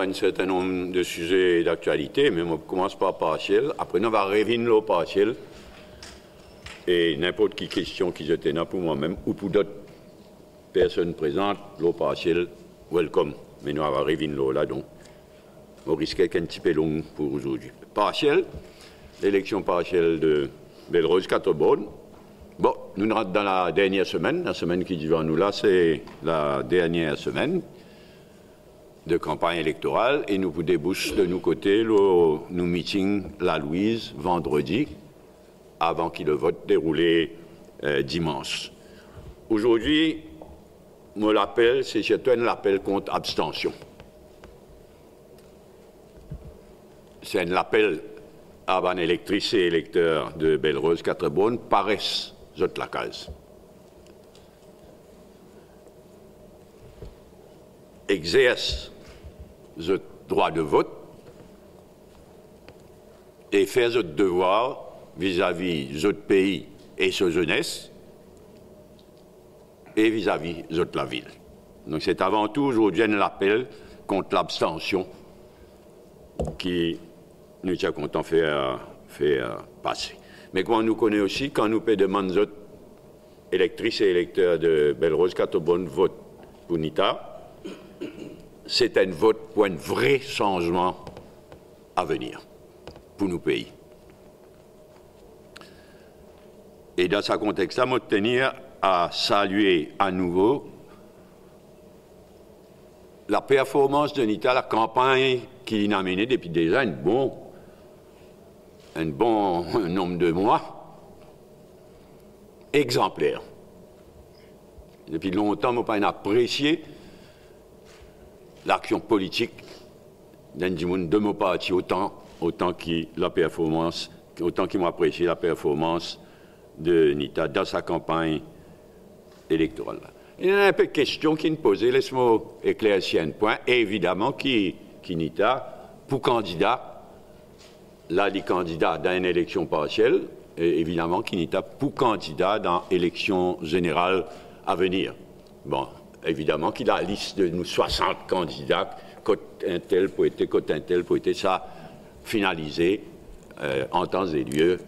un certain nombre de sujets d'actualité, mais on commence par partiel. Après, on va revenir le partiel. Et n'importe quelle question qui était là pour moi-même ou pour d'autres personnes présentes, le partiel, welcome. Mais nous allons revenir là, donc. On risque qu'un petit peu long pour aujourd'hui. Partiel, l'élection partielle de Belle-Rose Catherborn. Bon, nous rentrons dans la dernière semaine. La semaine qui est devant nous là, c'est la dernière semaine de campagne électorale et nous vous débouchons de nos côtés nos meetings La Louise vendredi avant que le vote déroulé dimanche. Aujourd'hui, mon appel, c'est surtout un appel contre abstention. C'est un appel à ban électrice et électeurs de Belle-Rose Catherborn paraissent la case. Exerce le droit de vote et faire votre devoir vis-à-vis de pays et sa jeunesse et vis-à-vis de la ville. Donc c'est avant tout aujourd'hui un appel contre l'abstention qui nous tient content faire passer. Mais comme on nous connaît aussi, quand nous demandons aux électrices et électeurs de Belle-Rose Catherborn vote pour NITA, c'est un vote pour un vrai changement à venir pour nos pays. Et dans ce contexte-là, je tenir à saluer à nouveau la performance de NITA, la campagne qu'il a menée depuis déjà un bon nombre de mois, exemplaire. Depuis longtemps, je n'ai pas apprécié l'action politique d'un de mon parti autant qu'il m'a apprécié la performance de NITA dans sa campagne électorale. Il y a un peu de questions qui nous posaient, laisse-moi éclaircir un point. Et évidemment, qui NITA, pour candidat, là, les candidats dans une élection partielle, et évidemment, qui NITA pour candidat dans l'élection générale à venir. Bon, évidemment, qu'il a la liste de nous 60 candidats, côté un tel pour être, ça finalisé en temps et lieu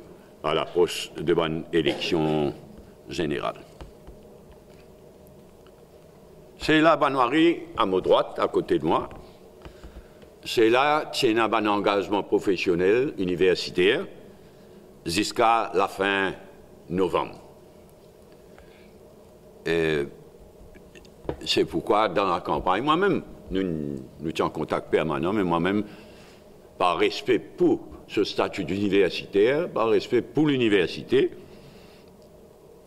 à l'approche de bonne élection générale. C'est là, Banoiri, à ma droite, à côté de moi. C'est là, tiens, un engagement professionnel, universitaire, jusqu'à la fin novembre. C'est pourquoi, dans la campagne, moi-même, nous sommes en contact permanent, mais moi-même, par respect pour ce statut d'universitaire, par respect pour l'université,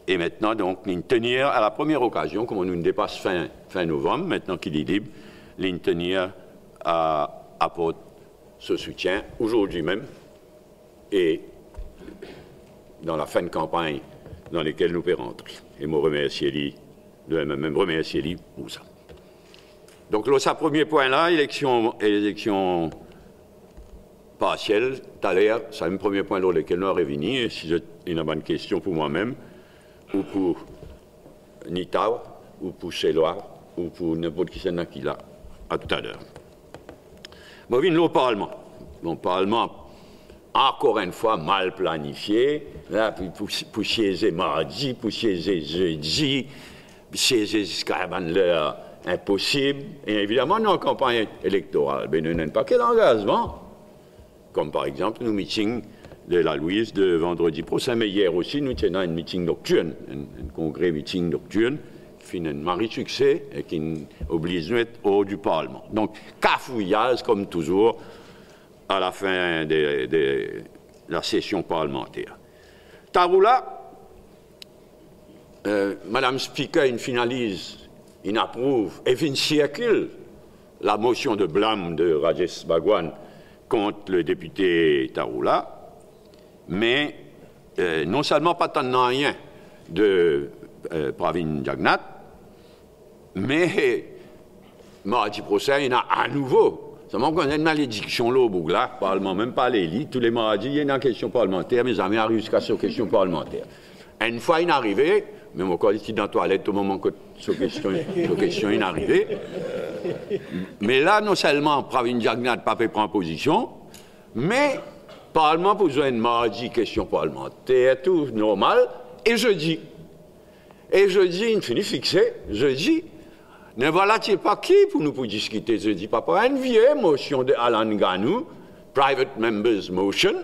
et maintenant, donc, nous tenir à la première occasion, comme on nous dépasse fin novembre, maintenant qu'il est libre, nous tenir à apporter ce soutien aujourd'hui même et dans la fin de campagne dans laquelle nous pouvons rentrer. Et je remercie lui pour ça. Donc, là, ce premier point-là, élection partielle, tout à l'heure, c'est le premier point dans lequel nous avons revenu, et si j'ai une bonne question pour moi-même, ou pour NITA, ou pour Chélois, ou pour n'importe qui c'est qui là, à tout à l'heure. Bon, vient le Parlement. Le Parlement, encore une fois, mal planifié, là, pour siéger mardi, pour siéger jeudi, siéger jusqu'à l'heure impossible, et évidemment, nous, en campagne électorale, ben, nous n'avons pas quel engagement, comme par exemple, nos meetings de la Louise de vendredi prochain, mais hier aussi, nous tenons un meeting nocturne, un congrès meeting nocturne, qui fait un mari succès et qui oblige nous à être hors du Parlement. Donc, cafouillage, comme toujours, à la fin de la session parlementaire. Taroula, Madame Speaker, il finalise, il approuve et il circule la motion de blâme de Rajesh Bhagwan contre le député Taroula. Mais non seulement pas tant rien de Pravin Jagnat, mais mardi prochain, il y en a à nouveau. Seulement qu'on a une malédiction là au Bougla, Parlement, même pas l'élite, tous les mardis, il y a une question parlementaire, mes amis arrivent jusqu'à cette question parlementaire. Une fois il est arrivé, même encore ici dans la toilette au moment que cette question est arrivée, Mais là, non seulement Pravin Jagnat n'a pas fait prendre position, mais le Parlement pour besoin de mardi, question parlementaire, tout normal, et jeudi. Et jeudi, il finit fixé, jeudi. Ne voilà-t-il pas qui pour nous pour discuter jeudi? Papa, une vieille motion de Alan Ganou, Private Members Motion,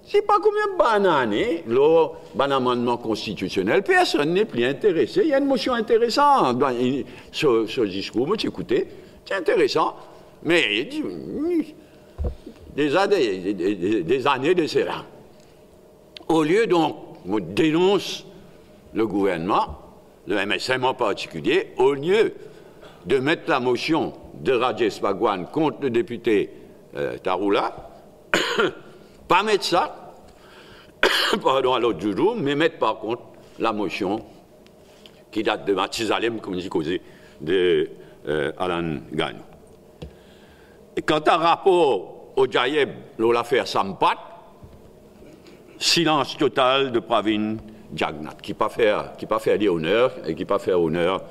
c'est pas combien banané, un amendement constitutionnel, personne n'est plus intéressé. Il y a une motion intéressante sur ce discours, moi t'écoutez, c'est intéressant, mais des années de cela. Au lieu donc, on dénonce le gouvernement, le MSM en particulier, au lieu de mettre la motion de Rajesh Bhagwan contre le député Tarula, pas mettre ça, pardon, à l'autre jour, mais mettre par contre la motion qui date de Matizalem, comme j'ai causé, de Alan Ganou. Et quant à rapport au Jaïeb, l'affaire Sampat, silence total de Pravin Jagnat, qui pas faire des honneurs et qui pas faire honneur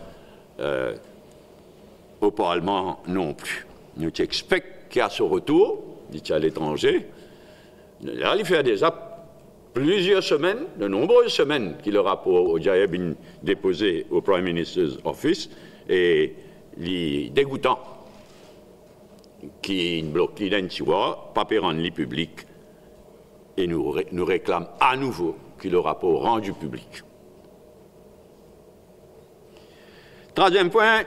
au Parlement non plus. Nous expectons qu'à son retour, dit à l'étranger, là, il fait déjà plusieurs semaines, de nombreuses semaines, que le rapport au Jaïeb est déposé au Prime Minister's Office, et les dégoûtants qui bloquent l'identité, pas rendre public, et nous réclament à nouveau que le rapport rendu public. Troisième point,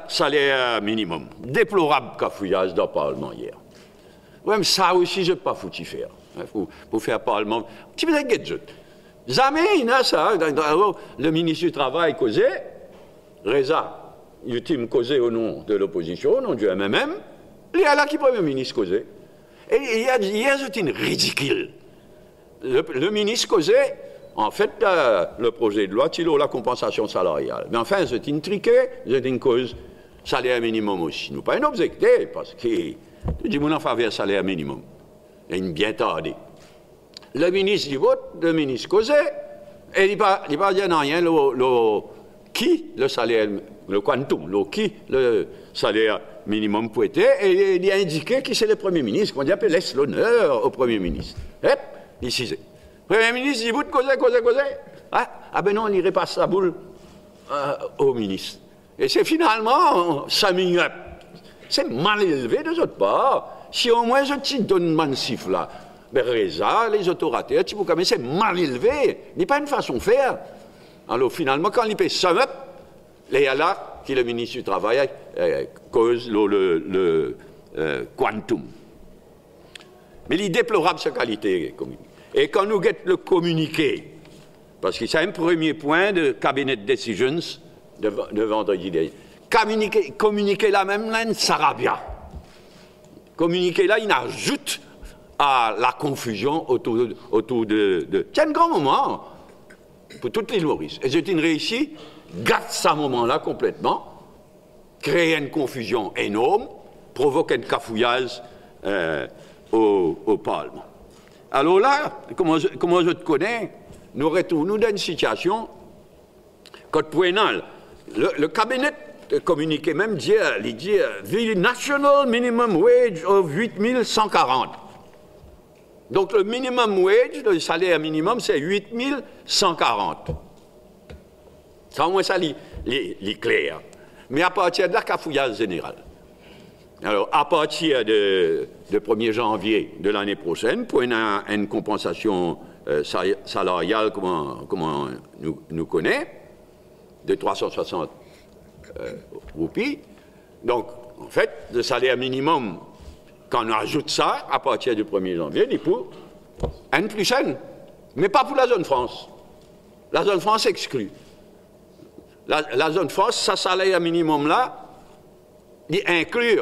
salaire minimum. Déplorable cafouillage dans le Parlement hier. Même ça aussi, je ne peux pas foutu faire. Pour faire Parlement. Tu veux dire, jamais il y a ça. Le ministre du Travail causé, Reza, il causé au nom de l'opposition, au nom du MMM, il y a là qui Premier ministre causé. Et il y a une ridicule. Le ministre causait, en fait, le projet de loi, il a la compensation salariale. Mais enfin, c'est une triquée, c'est une cause salaire minimum aussi. Nous pas une objecté, parce que nous disons en faveur salaire minimum. Et une bien tardée. Le ministre du vote, le ministre causait, et il ne pas dire rien, le salaire, le quantum, le salaire minimum pour être, et il a indiqué que c'est le Premier ministre, qu'on dit laisse l'honneur au Premier ministre. Hop, ici c'est. Le Premier ministre dit, vous causez. Ah ben non, on irait passer sa boule au ministre. Et c'est finalement 5 minutes. C'est mal élevé de votre part. Si au moins je te donne un siffle là, ben Reza, les autorités, c'est mal élevé. Ce n'est pas une façon de faire. Alors finalement, quand il paye 5 minutes, il y a là que le ministre du Travail cause le quantum. Mais il est déplorable sa qualité communiquée. Et quand nous guettons le communiqué, parce que c'est un premier point de Cabinet Decisions de vendredi dernier, communiquer la même laine, Sarabia. Communiquer là, il ajoute à la confusion autour de... C'est un grand moment pour toutes les Maurice. Et c'est une réussite, gâte ce moment-là complètement, crée une confusion énorme, provoque un cafouillage au Parlement. Alors là, comment je te connais, nous retournons dans une situation, quand le cabinet communiqué même dit, the national minimum wage of 8140. Donc le minimum wage, le salaire minimum, c'est 8140. Ça au moins ça est clair. Mais à partir de là, cafouillage général. Alors, à partir de 1er janvier de l'année prochaine, pour une compensation salariale, comment nous connaît, de 360 roupies. Donc, en fait, le salaire minimum, quand on ajoute ça, à partir du 1er janvier, il est pour N plus N. Mais pas pour la zone France. La zone France exclue. La zone France, sa salaire minimum là, il inclut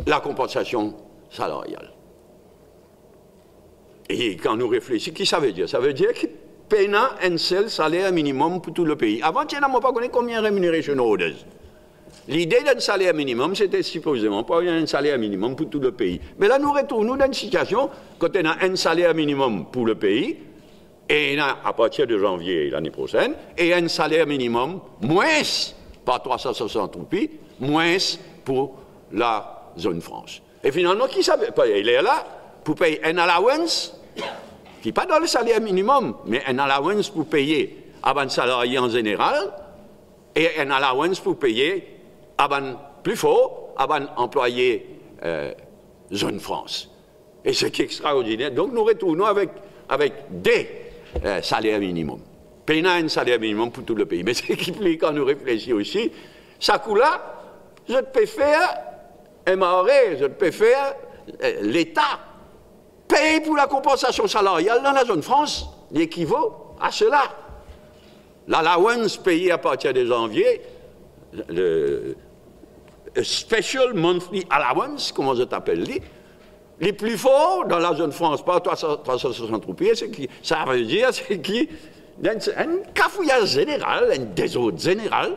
la compensation salariale. Et quand nous réfléchissons, qu'est-ce que ça veut dire? Ça veut dire qu'il paye un seul salaire minimum pour tout le pays. Avant, tu n'as pas connu combien de remuneration orders. L'idée d'un salaire minimum, c'était supposément pas un salaire minimum pour tout le pays. Mais là, nous retournons dans une situation quand on a un salaire minimum pour le pays, et à partir de janvier l'année prochaine, et un salaire minimum moins par 360 roupies, moins pour la zone France. Et finalement, qui savait pas, il est là pour payer un allowance, qui n'est pas dans le salaire minimum, mais un allowance pour payer avant le salarié en général, et un allowance pour payer avant plus fort, avant employé zone France. Et ce qui est extraordinaire. Donc nous retournons avec des salaires minimums. Payant un salaire minimum pour tout le pays. Mais ce qui implique, quand nous réfléchissons aussi, ça coup là, je peux faire un marais, je peux faire l'État paye pour la compensation salariale dans la zone France, qui équivaut à cela. L'allowance payée à partir de janvier, le Special Monthly Allowance, comment je t'appelle, les plus forts dans la zone France, pas 360 roupies, ça veut dire qu'il y a un cafouillage général, un désordre général.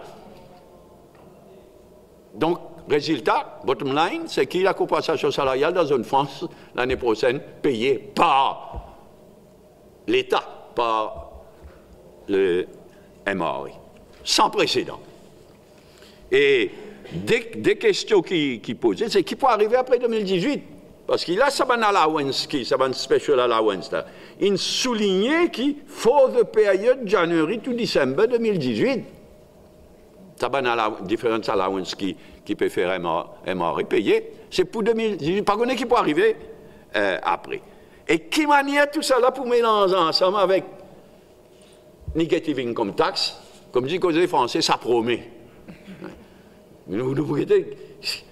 Donc, résultat, bottom line, c'est que la compensation salariale dans la zone France l'année prochaine payée par l'État, par le MRI, sans précédent. Et des questions qui posaient, c'est qui peut arriver après 2018. Parce qu'il a sa allowance, sa special allowance, là. Il soulignait qu'il faut la période January to December 2018. Sa différentes allowance qui peut faire MRI payer, c'est pour 2018. Par contre, qui peut arriver après. Et qui manière tout ça là pour mélanger ensemble avec negative income tax, comme dit les Français, ça promet.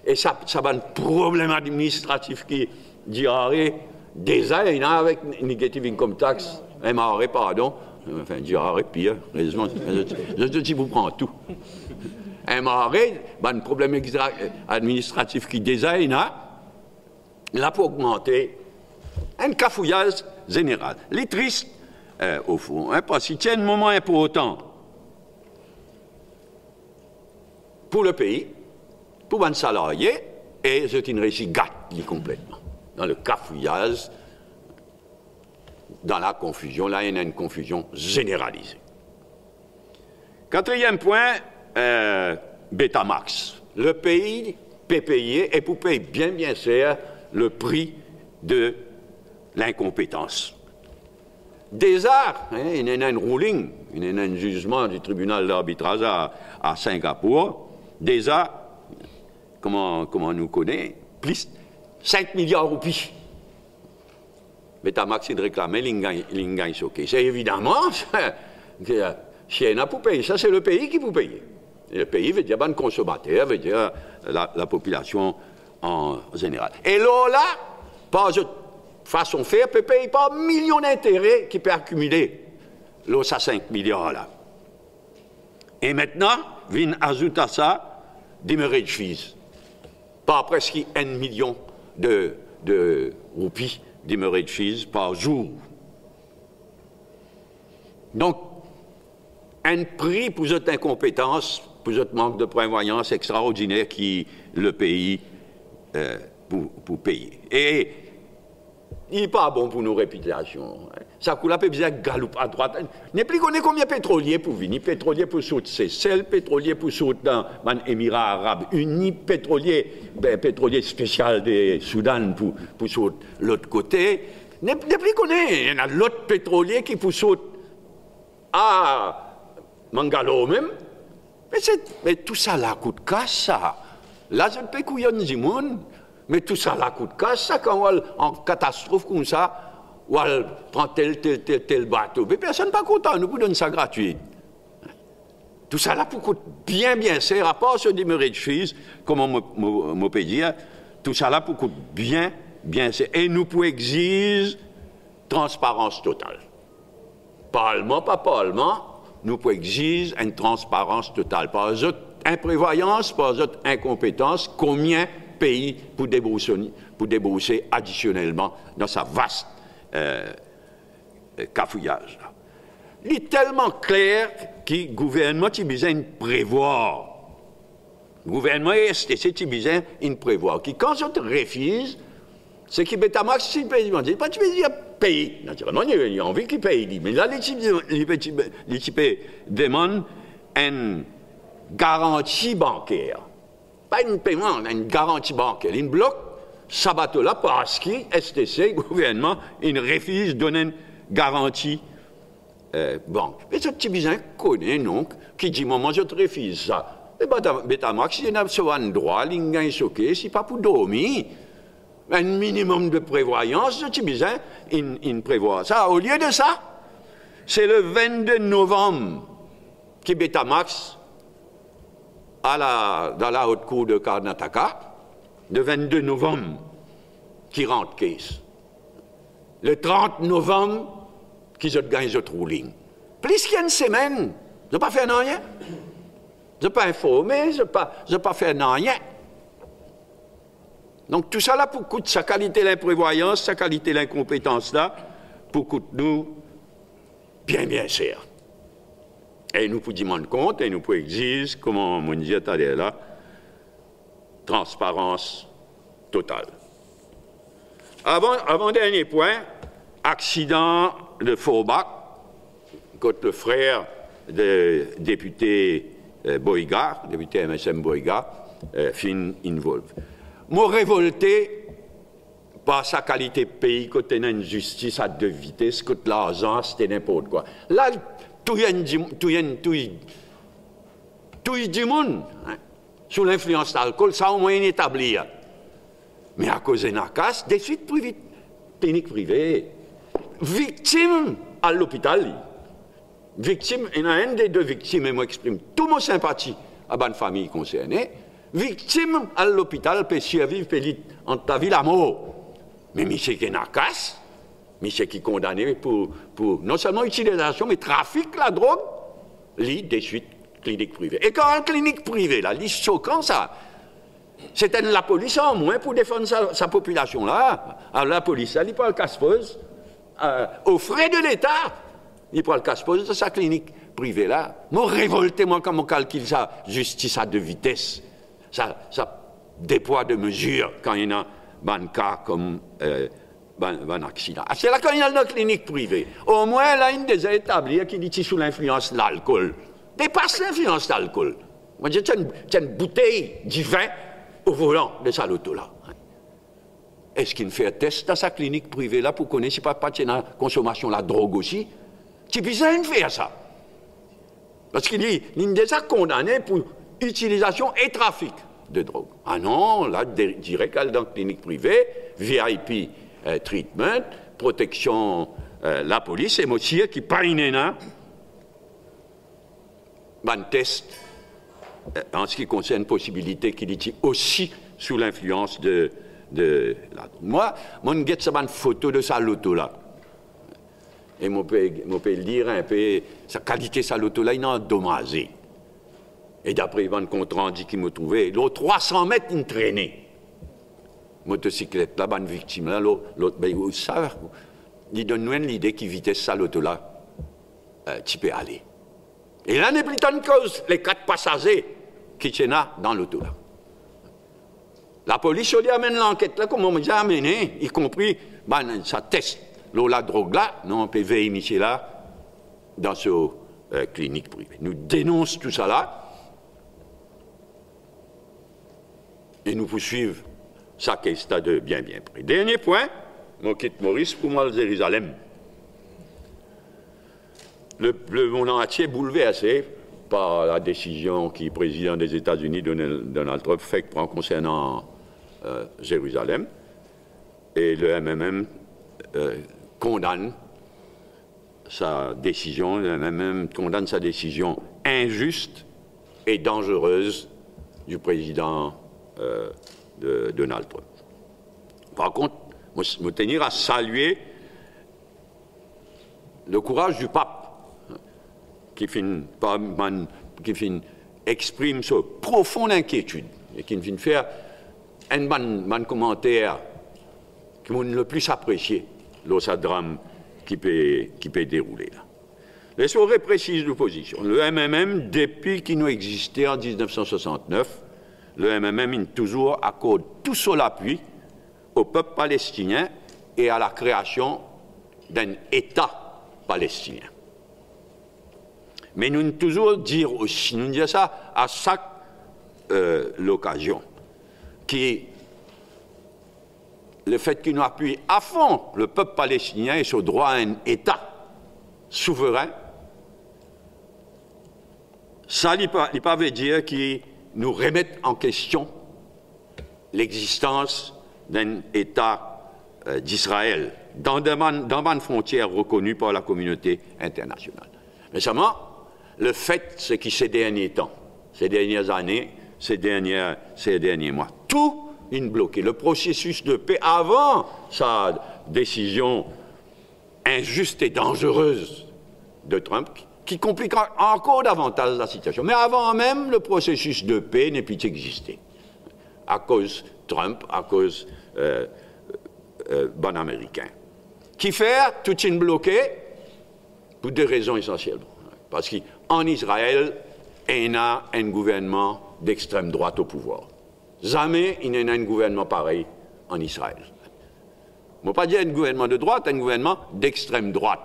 Et ça va un problème administratif qui dirait déjà avec negative income tax, MRE, pardon, enfin dirait pire, je te dis, vous prenez tout. MRE, un problème administratif qui déjà là pour augmenter un cafouillage général. Les tristes, au fond, parce qu'il tient un moment important pour le pays, pour un salarié, et c'est une réussite gâte complètement. Dans le cafouillage, dans la confusion, là, il y a une confusion généralisée. Quatrième point, Betamax. Le pays peut payer, et pour payer bien cher, le prix de l'incompétence. Déjà, il y a un ruling, il y a un jugement du tribunal d'arbitrage à Singapour. Déjà, comment nous connaît, plus 5 milliards de roupies. Betamax, il réclamait l'ingay soké. C'est évidemment, Chien pour payer. Ça, c'est le pays qui peut payer. Et le pays veut dire le consommateur, veut dire la population en général. Et là, par façon de faire, peut payer par millions d'intérêts qui peut accumuler. Là, ça 5 milliards là. Et maintenant, vient ajouter à ça des marriage fees. Par presque 1 million de roupies des marriage fees par jour. Donc, un prix pour cette incompétence, pour ce manque de prévoyance extraordinaire qui le pays pour payer. Et il n'est pas bon pour nos réputations. Ça coule peut bien galoupe à droite. N'est plus qu'on est combien de pétroliers pour venir. Pétroliers pour sauter Seychelles, pétroliers pour sauter dans les Émirats Arabes Unis, pétrolier spécial des Soudan pour sauter l'autre côté. N'est plus qu'on est. Il y en a l'autre pétrolier qui pour sauter à Mangalo même. Mais tout ça là coûte cash ça. Là je ne peux couillonner du monde. Mais tout ça là coûte cash ça quand on en catastrophe comme ça. Ou elle prend tel bateau. Mais personne n'est pas content, nous vous donnons ça gratuit. Tout ça là pour coûter bien cher, à part sur des marriage fees, comme on peut dire, tout ça là pour coûter bien cher. Et nous pouvons exiger transparence totale. Parlement, pas parlement, nous pouvons exiger une transparence totale. Par exemple, imprévoyance, par exemple, incompétence, combien pays pour débourser additionnellement dans sa vaste cafouillage. Il est tellement clair que le gouvernement a besoin de prévoir. Le gouvernement et STC a besoin de prévoir. Quand je te refuse, c'est que Betamax, si le pays demande, pas tu veux dire payer. Naturellement, il y a envie qu'il paye. Mais là, les types demandent un garantie bancaire. Pas un paiement, une garantie bancaire. Il bloque ce bateau-là parce que STC, gouvernement, il refuse de donner une garantie banque. Mais ce petit bizarre connaît, donc, qui dit, moi, je te refuse ça. Et Betamax, il y a un droit, il y a un choqué, c'est pas pour dormir. Un minimum de prévoyance, ce petit bizarre, il prévoit ça. Au lieu de ça, c'est le 22 novembre que Betamax, dans la haute cour de Karnataka, le 22 novembre, qui rentre caisse. Le 30 novembre, qui se gagne ce ruling. Plus qu'il y a une semaine, je n'ai pas fait rien. Je n'ai pas informé, je n'ai pas fait rien. Donc tout ça là pour coûter sa qualité l'imprévoyance, sa qualité l'incompétence là, pour coûter nous bien cher. Et nous pouvons demander compte, et nous pouvons exiger, comme on dit tout à l'heure là, transparence totale. Avant-dernier point, accident de Forbach, contre le frère du député Boyga, député MSM Boyga, fin involve. Moi révolté par sa qualité de pays, côté une justice à deux vitesses, côté l'argent, c'était n'importe quoi. Là, tout y du monde, hein, sous l'influence d'alcool, ça au moins établi. Mais à cause d'un casse, des suites plus vite, clinique privée. Victime à l'hôpital. Victime, il y en a un des deux victimes, et moi exprime toute mon sympathie à la famille concernée. Victime à l'hôpital, peut survivre, peut en ta vie la mort. Mais monsieur qui est dans la casse, monsieur qui est condamné pour non seulement utilisation, mais trafic de la drogue, lit des suites clinique privée. Et quand une clinique privée, là, c'est choquant ça. C'était la police en moins pour défendre sa population là. Alors la police, elle prend le casse-pose, aux frais de l'État, il prend le casse-pose de sa clinique privée là. Moi, révolté, moi, quand on calcule ça, justice à deux vitesses, ça déploie de mesures quand il y a un cas comme un accident. C'est là quand il y a une clinique privée. Au moins, là, il y a des établis qui disent sous l'influence de l'alcool. Dépasse l'influence de l'alcool. Moi, j'ai une bouteille de vin au volant de sa loto là. Est-ce qu'il fait un test dans sa clinique privée là pour connaître si pas la consommation de la drogue aussi? C'est bizarre de faire ça. Parce qu'il est déjà condamné pour utilisation et trafic de drogue. Ah non, là, direct dans la clinique privée, VIP treatment, protection, la police, et moi aussi, qui paye un test en ce qui concerne possibilité qu'il est aussi sous l'influence de la drogue. Moi, je get une photo de sa loto là. Et je peux le dire un peu, sa qualité de sa loto là, il est endommagé. Et d'après le compte rendu qu'il m'a trouvé, l'autre 300 mètres, il traînait. Motocyclette là, une victime là, l'autre, ben, ça, il donne-nous l'idée qu'il vitesse sa loto là, tu peux aller. Et là, n'est plus tant de cause, les 4 passagers qui sont là dans l'auto là. La police lui amène l'enquête là, comme on m'a amené, y compris, ça teste la drogue là, non, on peut vérifier là, dans ce clinique privée. Nous dénonçons tout ça là, et nous poursuivons ça case de bien près. Dernier point, mon quitte Maurice, pour moi, le Jérusalem. Le monde entier est bouleversé par la décision qui le président des États-Unis, Donald Trump, fait prend concernant Jérusalem. Et le MMM condamne sa décision, le MMM condamne sa décision injuste et dangereuse du président de Donald Trump. Par contre, je me tenir à saluer le courage du pape qui exprime sa profonde inquiétude et qui vient faire un bon commentaire qui m'a le plus apprécié dans ce drame qui peut dérouler là. Les soirées précises d'opposition. Le MMM, depuis qu'il nous existait en 1969, le MMM il toujours accorde tout son appui au peuple palestinien et à la création d'un État palestinien. Mais nous toujours dire aussi, nous disons ça à chaque l'occasion, qui le fait qu'il nous appuie à fond le peuple palestinien et son droit à un État souverain, ça ne pas veut dire qu'il nous remette en question l'existence d'un État d'Israël dans une frontière reconnue par la communauté internationale. Mais seulement, le fait, c'est que ces derniers temps, ces dernières années, ces derniers mois, tout est bloqué. Le processus de paix, avant sa décision injuste et dangereuse de Trump, qui complique encore davantage la situation. Mais avant même, le processus de paix n'est plus existé. À cause Trump, à cause bon américain. Qui fait tout est bloqué pour deux raisons essentielles. Parce qu'en Israël, il y a un gouvernement d'extrême droite au pouvoir. Jamais il n'y a un gouvernement pareil en Israël. Je ne veux pas dire un gouvernement de droite, un gouvernement d'extrême droite.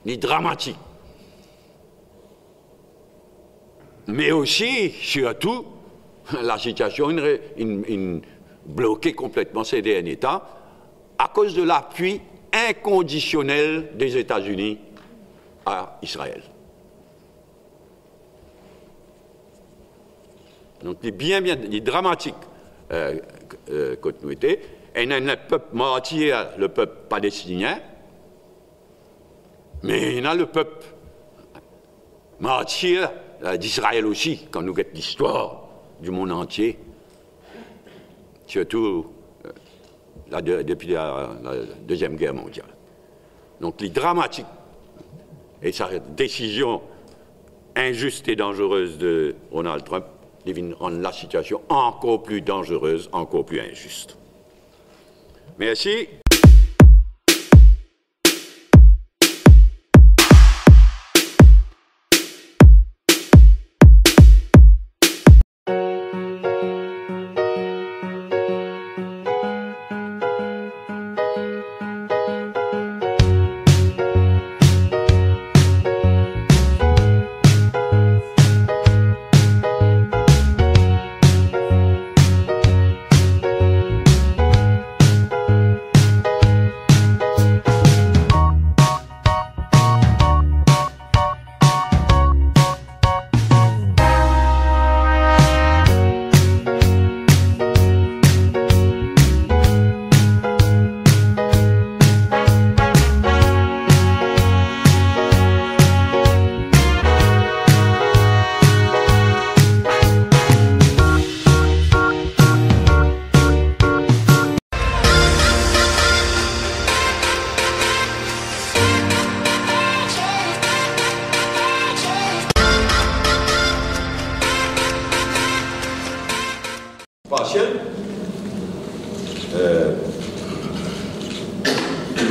Ni dramatique. Mais aussi, surtout, la situation est bloquée complètement ces derniers temps à cause de l'appui inconditionnel des États-Unis à Israël. Donc, il est dramatique continuité. Et il y a le peuple martyr, le peuple palestinien, mais il y a le peuple martyr d'Israël aussi, quand nous regardons l'histoire du monde entier, surtout depuis la Deuxième Guerre mondiale. Donc, il est dramatique. Et sa décision injuste et dangereuse de Donald Trump rend la situation encore plus dangereuse, encore plus injuste. Merci.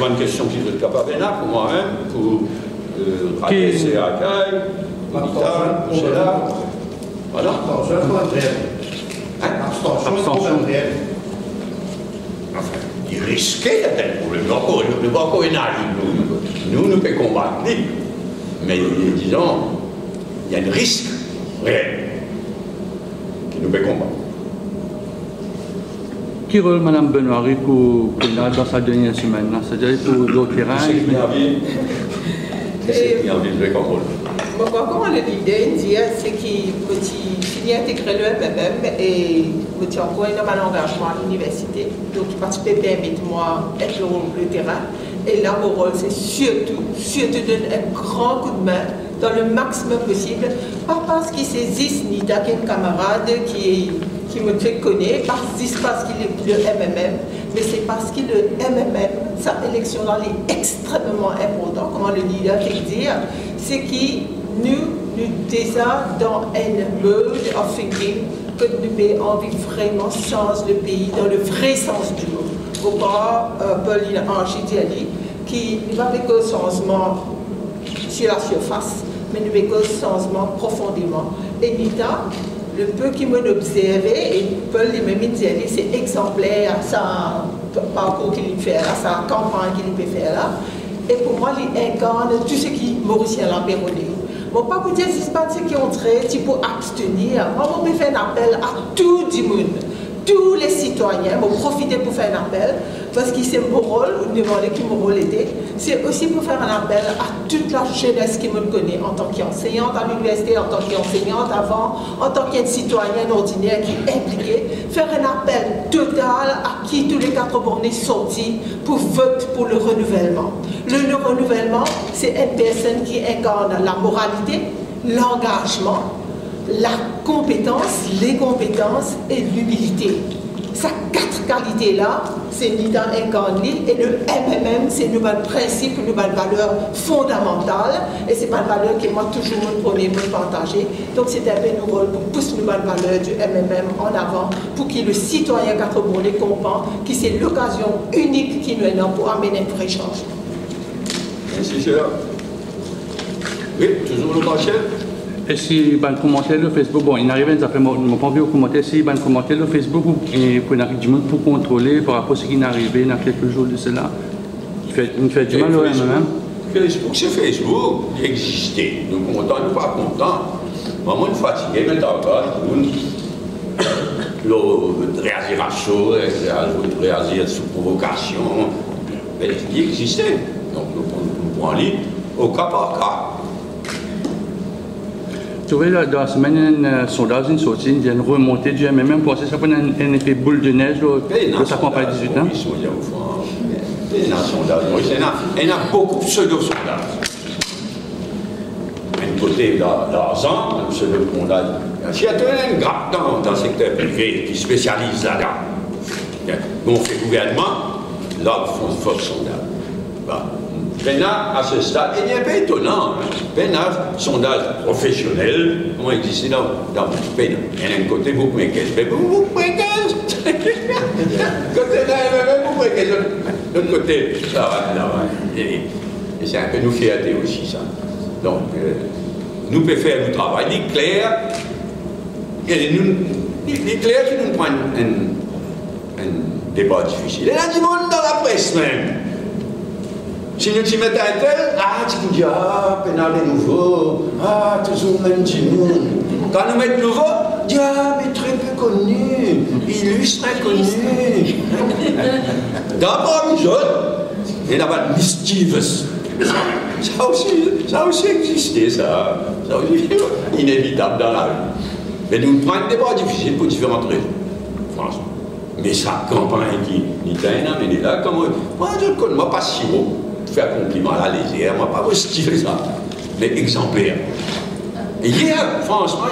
Une question qui est capable pour moi-même, pour adresser à Caille, pour Nita, pour Sheila. Voilà. Abstention réelle. Enfin, il risquait d'être un problème. Nous pas encore une âge. Nous pouvons combattre. Mais disons, il y a un risque réel qui nous peut combattre. Quel rôle Mme Benoît pour dans sa dernière semaine, c'est-à-dire pour le terrain? C'est qui a envie de jouer comme rôle? Comment l'idée dire, c'est qu'il peut intégrer le MMM et il encore un engagement à l'université. Donc il participe permet-moi être sur le terrain. Et là, mon rôle, c'est surtout donner un grand coup de main dans le maximum possible. Pas parce qu'il saisisse ni d'avoir un camarade qui me fait connaître, parce qu'il est le MMM, mais c'est parce que le MMM, sa élection est extrêmement important, comment le leader peut dire, c'est que nous déjà dans un mode of thinking que nous avons envie vraiment de changer le pays dans le vrai sens du mot. Pourquoi Pauline Angie qui nous va avec un changement sur la surface, mais nous avons un changement profondément. Et Nita, le peu qui m'a observé, et Paul lui-même dit, c'est exemplaire, sa parcours qu'il fait là, sa campagne qu'il peut faire là. Et pour moi, il incarne tout ce qui Mauricien l'a perronné. Bon, pas pour dire si c'est pas ce qui ont trait, tu peux abstenir. Moi, on peut faire un appel à tout le monde, tous les citoyens, vont profiter pour faire un appel, parce que c'est mon rôle, vous demandez qui mon rôle était, c'est aussi pour faire un appel à toute la jeunesse qui me connaît en tant qu'enseignante à l'université, en tant qu'enseignante avant, en tant qu'une citoyenne ordinaire qui est impliquée, faire un appel total à qui tous les 4 bornés sortis pour voter pour le renouvellement. Le renouvellement, c'est une personne qui incarne la moralité, l'engagement, la compétence, les compétences et l'humilité. Ces 4 qualités-là, c'est NITA incarne et le MMM, c'est une nouvelle principe, une nouvelle valeur fondamentale. Et c'est pas une valeur que moi, toujours, mon premier pour partager. Donc, c'est un peu un rôle pour pousser une nouvelle valeur du MMM en avant, pour que le citoyen 4 bornés comprenne que c'est l'occasion unique qui nous est là pour amener un vrai changement. Merci, cher. Oui, toujours le marché. Et si ben commentaire le Facebook, bon, il arrive à faire mon pas vu au commentaire, si ben commentaire le Facebook et pour du monde pour contrôler par rapport à ce qui est arrivé dans quelques jours de cela, il fait du mal au même. Facebook, c'est Facebook, il existait. Nous contents, nous pas contents. Moi, je suis fatigué, mais d'accord, je réagir à chaud, réagir sous provocation. Mais il existait. Donc, nous prenons au cas par cas. Tu vois, dans la semaine, un sondage est sorti, il y a une remontée du MMM, pour ça prend un effet boule de neige de sa campagne 18 ans. Il y a un sondage, il y a beaucoup de pseudo-sondages. Un côté d'argent, un pseudo-sondage. Il y a un grappe dans le secteur privé qui spécialise là-dedans. On fait gouvernement, là, ils font un faux sondage. Maintenant, à ce stade, il n'est pas étonnant. Maintenant, sondage professionnel, comment exister dans le pays. Il y a un côté, vous prenez 15. Mais vous prenez 15. Côté là, vous prenez 15. De l'autre côté, ça va. Et c'est un peu nous fierté aussi, ça. Donc, nous pouvons faire le travail. Il est clair. Il est clair que nous prenons un débat difficile. Il y a du monde dans la presse même. Si nous t'y mettons un tel, tu nous dis, pénal est nouveau, toujours même du monde. Quand nous mettons nouveau, mais très peu connu, illustre, inconnu. D'abord, nous autres, il y a pas de mischievous. Ça aussi existait, ça aussi inévitable dans la vie. Mais nous prenons des débats difficiles pour différentes raisons, franchement. Mais sa campagne qui nous a amené là, comme moi, je ne connais pas si beau. Faire compliment à la légère, moi pas hostile ça, mais exemplaire. Et hier, franchement,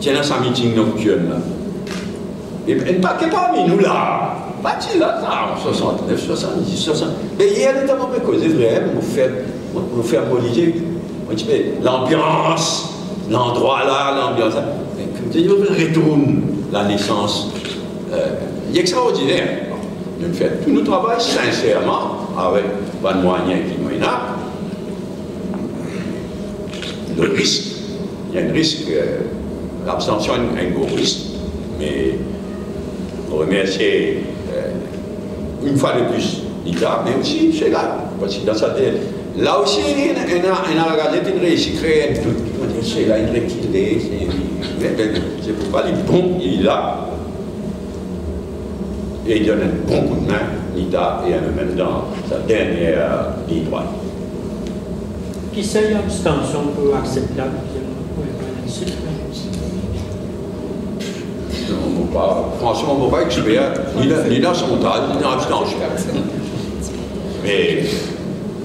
tiens dans sa meeting nocturne là. Et pas que parmi nous là, pas là, 69, 70, 60. Mais hier, nous avons causé vraiment pour faire mobiliser l'ambiance, l'endroit là, l'ambiance là. Comme tu dis, on retourne la naissance. Il est extraordinaire. Nous faisons tout notre travail sincèrement, avec pas de moyens qui nous a. Le risque, il y a un risque, l'abstention est un gros risque, mais on remercie une fois de plus l'État, mais aussi chez là, parce que dans sa tête, là aussi, il a regardé une réussite, créer un doute, c'est là une rectitude, c'est pour pas dire bon, il est là. Et il donne un bon coup de main, l'État, et même dans sa dernière ligne droite. Qui c'est l'abstention pour acceptable? Franchement, on ne peut pas expert ni dans son sondage, ni dans l'abstention. Mais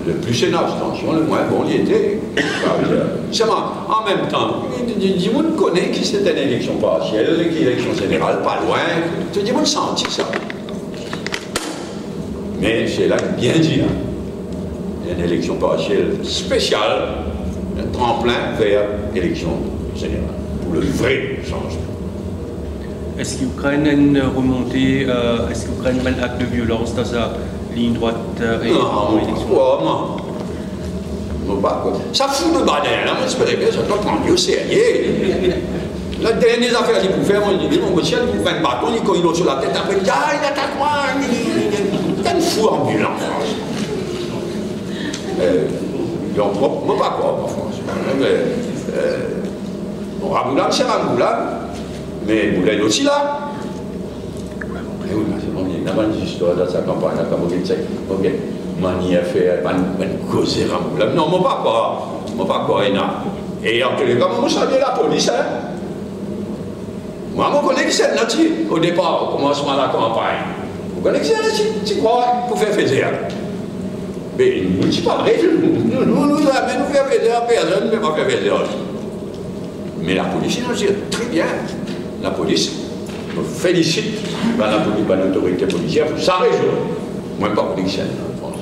le plus c'est l'abstention, le moins bon il était. En même temps, du monde connaît que c'est une élection partielle, une élection générale, pas loin. Tout le monde sentit ça. Mais c'est là bien dit, il y a une élection partielle spéciale, un tremplin vers l'élection générale, pour le vrai changement. Est-ce qu'Ukraine a une remontée, est-ce qu'Ukraine a un acte de violence dans sa ligne droite Non, pas quoi. Ça fout de badin, là, moi j'espérais bien, ça doit prendre au sérieux. La dernière affaire qu'il peut faire, moi je dis, mon monsieur, il fait un bâton, il cogne sur la tête, après il dit, il attaque moi, il est un fou ambulant, franchement. Donc, moi, pas quoi, en France. Bon, Ramoulam, c'est Ramoulam, mais Moulin aussi là. Mais oui, c'est bon, il y a une histoire dans sa campagne, là, comme on dit, ok, manière fait, causer Ramoulam. Non, moi, pas quoi, et en tous les cas, moi, je savais la police, hein. Moi, je connais que c'est là-dessus, au départ, au commencement de la campagne. Vous connaissez là-dessus, tu crois, pour faire faire. Mais nous, c'est pas vrai, nous faire faire personne ne peut pas faire faire. Mais la police, nous dit très bien. La police, je félicite l'autorité policière pour sa région. Moi, pas policienne en France.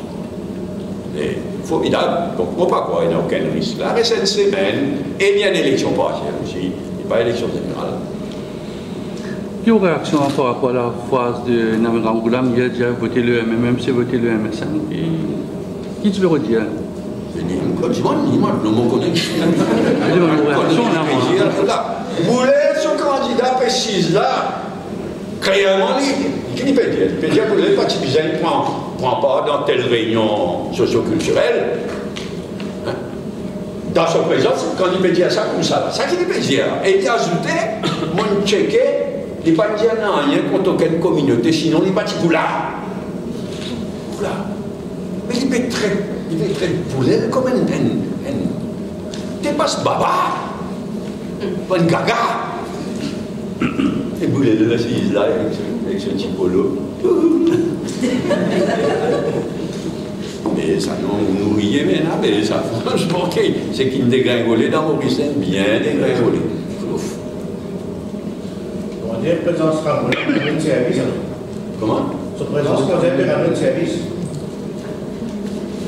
C'est formidable. Donc, moi, pas quoi, il n'y a aucun risque. La récente semaine, et il y a une élection partielle aussi, il n'y a pas d'élection générale. Quelle réaction par rapport à la phase de Namangoulam, il a déjà voté le MMM, c'est voté le MSN. Qui tu veux redire? Comme je dis, moi, je ne connais pas. Vous voulez ce candidat précis là, clairement, qui peut dire? Il peut dire que les partis bizarres ne prennent pas dans telle réunion socio-culturelle. Hein? Dans son présence, quand il peut dire ça comme ça, ça qu'il peut dire. Et il a ajouté, mon checké, il ne peut pas dire non, rien contre aucune communauté, sinon il n'est pas de là. Mais il peut très poulet comme un dépasse baba, pas un gaga. Et boulet de la cise là, avec ce petit polo. Mais ça nous nourrit maintenant, mais ça, franchement, c'est qu'il dégringolait dans Maurice, bien dégringolé. On dirait que présence sera un service. Comment? Sa présence sera un service.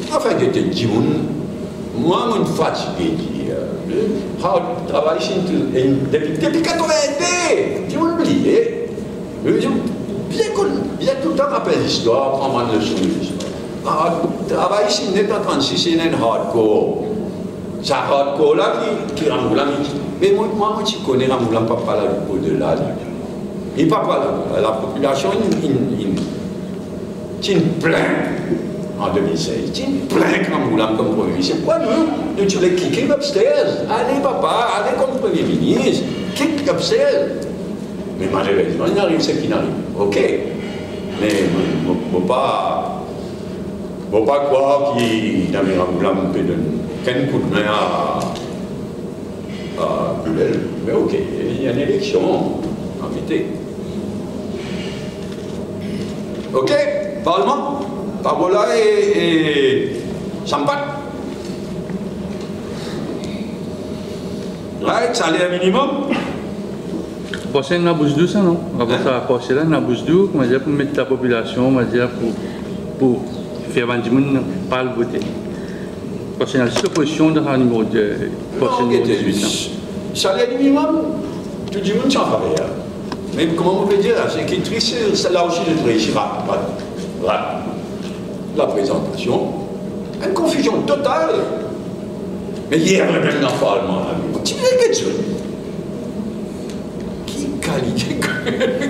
Enfin, j'étais dit, moi, je suis fatigué. Je travaille depuis 80 ans. Je m'en oublié. Bien tout le temps, rappelle l'histoire, prends une leçon de l'histoire. Travail ici, n'est en 36, c'est un hardcore. C'est un hardcore là qui Ramoulam. Mais moi, je connais Ramoulam, pas parler au-delà. Il pas parler. La population, il plaint. En 2016, il plein Ramoulam comme Premier ministre. Pourquoi nous tu les kicker upstairs? Allez papa, allez comme Premier ministre, kick upstairs. Mais malheureusement, il arrive ce qui n'arrive. Ok. Mais il ne faut pas croire qu'il n'a pas Ramoulam peut donner qu'un coup de main à Gulel. Mais ok, il y a une élection, en vérité. Ok, Parlement. Parola et Sampat. Right, salaire minimum. Prochaine la bouche douce, non? On va faire la prochaine la bouche douce, on va dire pour mettre la population, on va dire pour faire un monde pas le voter. Prochaine la opposition dans le numéro de prochaine numéro 18. Salaire minimum, tout le monde s'en faveur. Mais comment on peut dire, c'est qui est triste, c'est là aussi de réussir. Voilà. La présentation, une confusion totale. Mais hier, même dans le Parlement, tu me dis quelque chose. Qui qualité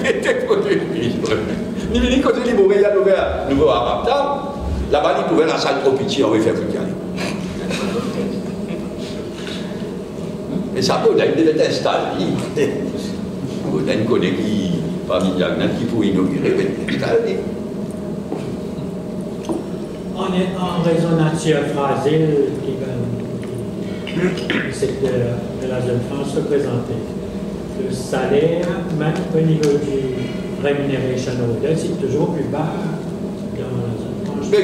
était Premier ministre? Ni venu côté les bourrés, il y a l'ouvert nouveau arabe. Là-bas, il pouvait la salle trop petite, on va faire plus calme. Et ça, Baudin, il devait être installé. Baudin connaît qui, parmi les gens qui pour inaugurer, mais il est installé. En raison nature fragile qui le secteur de la jeune France se présentait. Le salaire, même au niveau du rémunération order, c'est toujours plus bas dans la jeune France. Mais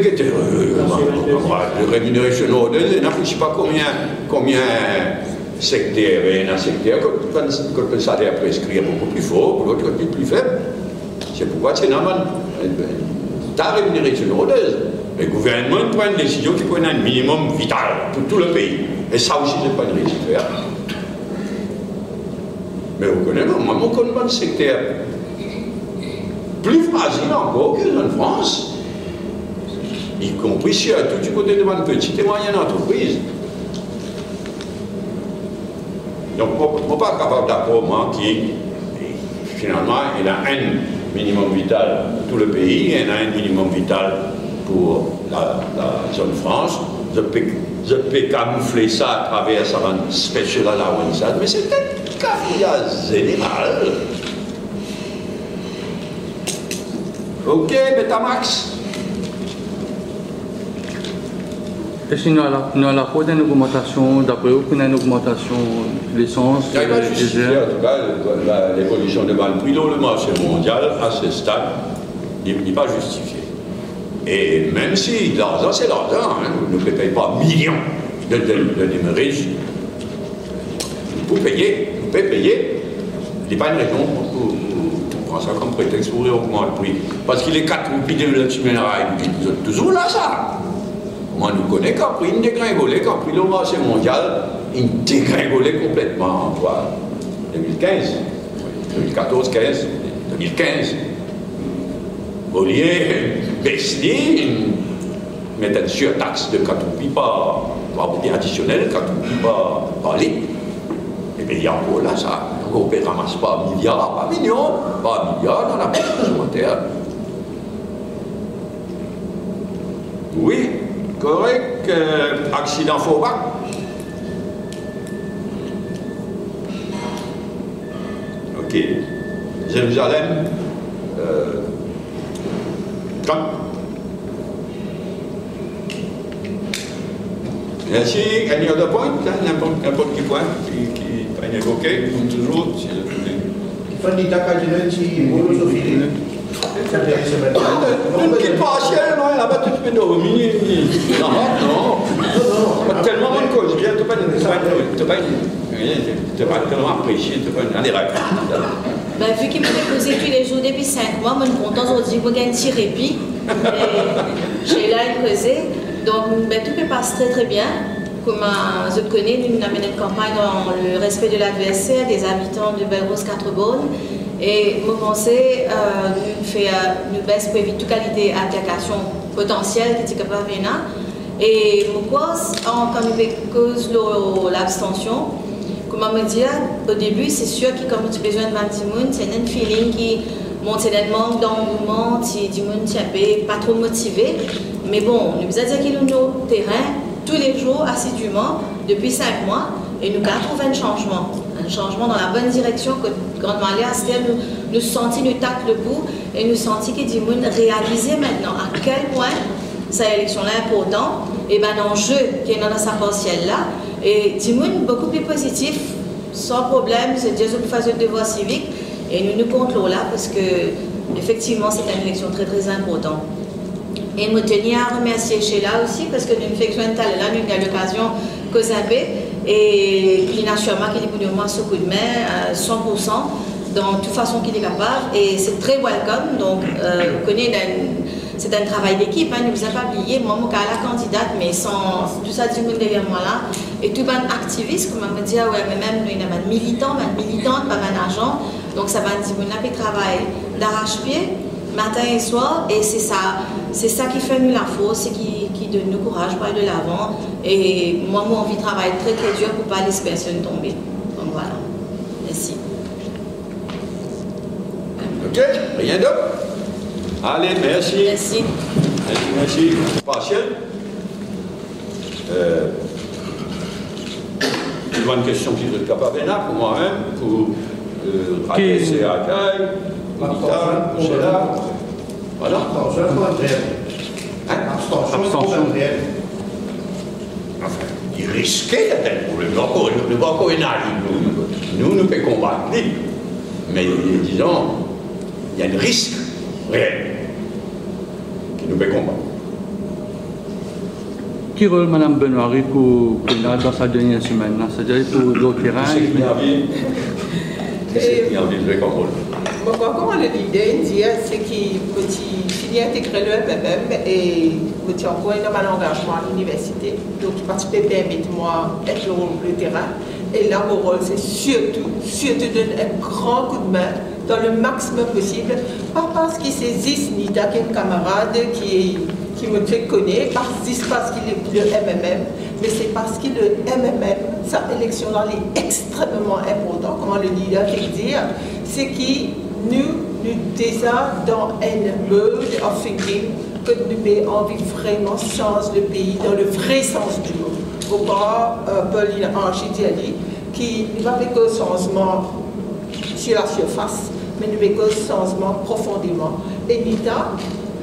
le rémunération order, je ne sais pas combien secteur et un secteur, quand le salaire prescrit est beaucoup plus fort, pour l'autre côté plus faible. C'est pourquoi c'est normal. Ta rémunération order. Le gouvernement prend une décision qui prend un minimum vital pour tout le pays. Et ça aussi, ce n'est pas une réussite. Mais vous connaissez, moi, je connais un secteur plus fragile encore que en France, y compris surtout du côté de ma petite et moyenne entreprise. Donc, je ne suis pas capable d'accord, moi, qui, finalement, il a un minimum vital pour tout le pays, et il a un minimum vital pour la zone France. Je peux je peux camoufler ça à travers ça, un special allowance, mais c'est peut-être cafouillage général. Ok, Betamax. Est-ce qu'il y a la fois d'une augmentation, d'après vous, qu'il y a une augmentation de l'essence, Il n'y a pas justifié, en tout cas, l'évolution de prix dans le marché mondial, à ce stade, n'est pas justifiée. Et même si l'argent, c'est l'argent, hein, vous ne payez pas millions de riches, vous pouvez payer, il n'y a pas une raison pour prendre ça comme prétexte pour augmenter le prix. Parce qu'il est 4 roupies de l'Utsuménaraï, vous êtes toujours là, ça. Moi, nous connaissons qu'un prix dégringolé, qu'un prix le marché mondial, il dégringolé complètement en 2015, 2014, 15, 2015. Au lieu Besni mettre une surtaxe de 4 roupies par roupies additionnel, 4 roupies par litre. Et bien, il y a encore là, ça. On ne ramasse pas milliards, pas millions, pas milliards dans la pêche alimentaire. Oui, correct. Accident Faubac. Ok. Jérusalem. Trump. Merci. Any other point? N'importe quel point qui est évoqué, comme toujours. Il faut dire que tu Une petite partielle, non, là-bas, tu peux dormir. Non. Tellement bonne cause. Tu n'as pas tellement apprécié. Allez, raconte. Ben, vu qu'il m'a posé tous les jours depuis 5 mois, je suis content aujourd'hui pour gagner un petit répit. J'ai là une causée. Donc, ben, tout peut passer très très bien. Comme je connais, nous avons mené une campagne dans le respect de l'adversaire des habitants de Belle-Rose 4-Bonnes. Et je pensais nous baisse pour éviter toute qualité d'application potentielle qui est capable de venir. Et pourquoi, quand nous cause l'abstention, comme on me dit, au début, c'est sûr que comme tu as besoin de Matimoun, c'est un feeling qui monte un manque d'engouement, du monde qui pas trop motivé. Mais bon, nous avons dit qu'il nous au terrain tous les jours assidûment depuis 5 mois et nous avons trouvé un changement dans la bonne direction que Grande Malia, nous sentis, nous tacle le bout et nous sentis que du monde réalisait maintenant à quel point cette élection-là est importante et ben l'enjeu qui est dans sa partielle là et du monde beaucoup plus positif, sans problème, c'est déjà une phase de devoir civique et nous contrôlons là parce que effectivement c'est une élection très très importante. Et je tenais à remercier Sheila aussi parce que nous faisons un talent là, nous avons l'occasion de Kozabé et il a sûrement qu'il est pour moi ce coup de main à 100% dans toute façon qu'il est capable et c'est très welcome. Donc, c'est un travail d'équipe, hein, ne vous avez pas oublié, moi, je suis la candidate, mais sans tout ça du monde derrière moi là, et tout un activiste, comme on me dit, ouais, mais même nous, il y a un militant, pas un agent, donc ça va dire, on a fait travail d'arrache-pied, matin et soir, et c'est ça qui fait nous la force, c'est qui donne nous courage pour aller de l'avant, et moi, j'ai envie de travailler très très dur pour ne pas laisser personne tomber. Donc voilà, merci. Ok, rien d'autre? Allez, merci. Merci. Merci. Partiel. Une question qui est capable de pour moi-même, pour adresser à Caille, pour Nita, pour Sheila. Voilà. Abstention. Enfin, il risquait d'être un problème. Nous pas encore une arrive. Nous pouvons combattre. Mais disons, il y a un risque réel qui nous peut combattre. Quel rôle Mme Benoît pour dans sa dernière semaine? C'est-à-dire pour le terrain? C'est qui a envie de jouer comme rôle? Comment l'idée, c'est qu'il peut finir intégrer le MMM et peut encore un engagement à l'université. Donc, il participe permettez-moi être le terrain. Et là, mon rôle, c'est surtout donner un grand coup de main dans le maximum possible, pas parce qu'ils saisissent ni d'un camarade qui me fait connaître, parce qu'il est le MMM, mais c'est parce que le MMM, sa élection là est extrêmement important, comment le leader peut dire, c'est que nous déjà dans un mode of thinking que nous avons envie vraiment de changer le pays dans le vrai sens du mot. au bas, Paul Angie Diali, qui ne va pas que changement sur la surface, mais nous fait que changement profondément. Et Nita,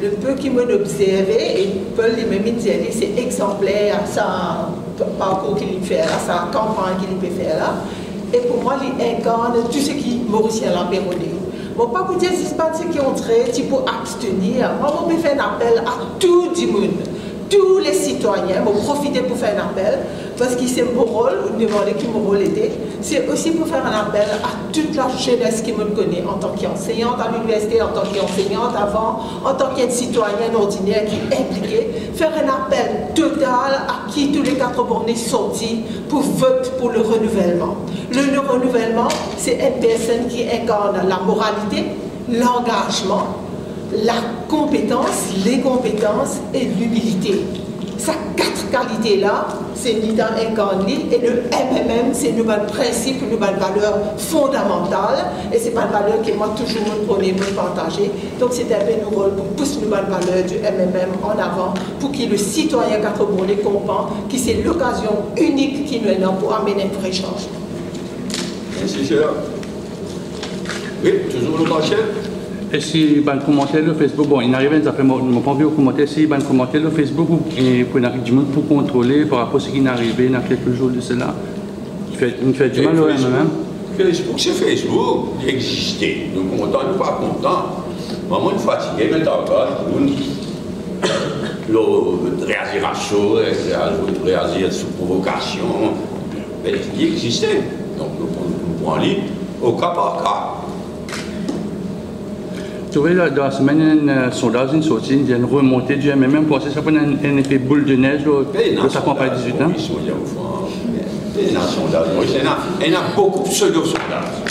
le peu qui m'a observé, et Paul lui-même Diali, c'est exemplaire à sa parcours qu'il fait là, sa campagne qu'il peut faire là. Et pour moi, il incarne tout ce qui Mauricien l'a péronné. Bon, pas pour dire, c'est pas ce qui ont trait, tu peux abstenir. Moi, je peux faire un appel à tout le monde, tous les citoyens, je profiter pour faire un appel, parce que c'est mon rôle, vous me demandez qui mon rôle était, c'est aussi pour faire un appel à toute la jeunesse qui me connaît en tant qu'enseignante à l'université, en tant qu'enseignante avant, en tant qu'une citoyenne ordinaire qui est impliquée, faire un appel total à qui tous les 4 bornés sortis pour vote pour le renouvellement. Le renouvellement, c'est une personne qui incarne la moralité, l'engagement, la compétence, les compétences et l'humilité. Ces 4 qualités-là, c'est Nita incarné et le MMM, c'est une principe, une valeur fondamentale et c'est pas une valeur que moi toujours me prenais, me partager. Donc c'est un peu notre rôle pour pousser une valeur du MMM en avant pour que le citoyen 4 bornés comprenne que c'est l'occasion unique qui nous est là pour amener un vrai changement. Merci, cher. Oui, toujours le marché. Et si ben commentaire le Facebook, bon, il arrive après mon pas vu au commentaire si ben commentaire le Facebook et pour du monde pour contrôler par rapport à ce qui est arrivé dans quelques jours de cela. Il fait du mal au même. Facebook, c'est Facebook, il existait. Nous contents, nous pas contents. Maman est fatiguée, mais d'accord, le réagir à chaud, réagir sous provocation, mais il existait. Donc nous prenons lui au cas par cas. Tu vois, dans la semaine, un sondage, une sortie, il y a une remontée du MMM, pour ça prend un effet boule de neige, ça prend pas 18 ans. Il y a un sondage, il y a beaucoup de pseudo-sondages.